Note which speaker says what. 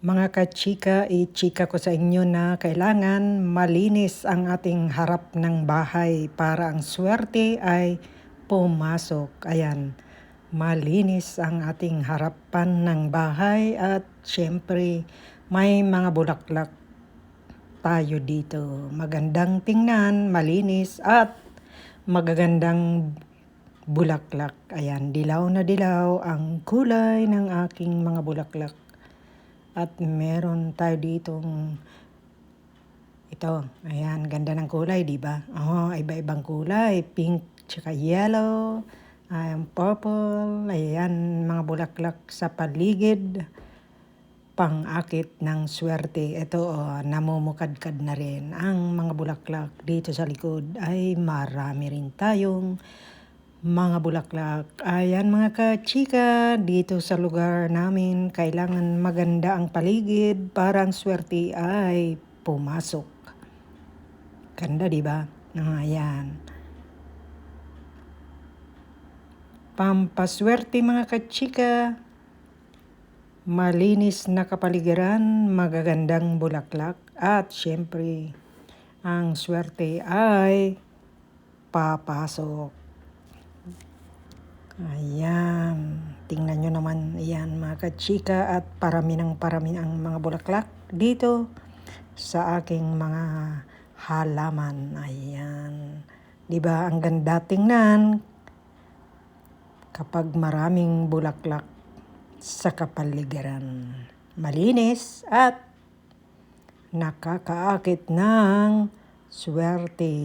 Speaker 1: Mga kachika, i-chika ko sa inyo na kailangan malinis ang ating harap ng bahay para ang swerte ay pumasok. Ayan, malinis ang ating harapan ng bahay at syempre may mga bulaklak tayo dito. Magandang tingnan, malinis at magagandang bulaklak. Ayan, dilaw na dilaw ang kulay ng aking mga bulaklak. At meron tayo ditong ito. Ayan, ganda ng kulay, di ba? Oh, iba-ibang kulay, pink tsaka yellow, purple. Ayan, mga bulaklak sa paligid. Pang-akit ng swerte. Ito, namumukadkad na rin. Ang mga bulaklak dito sa likod ay marami rin tayong mga bulaklak. Ayan mga kachika, dito sa lugar namin, kailangan maganda ang paligid para ang swerte ay pumasok. Ganda, di ba? Ayan. Pampaswerte mga kachika, malinis na kapaligiran, magagandang bulaklak, at syempre, ang swerte ay papasok. Ayan, tingnan nyo naman, ayan mga kachika, at parami ang mga bulaklak dito sa aking mga halaman. Ayan, diba ang ganda tingnan kapag maraming bulaklak sa kapaligiran. Malinis at nakakaakit ng swerte.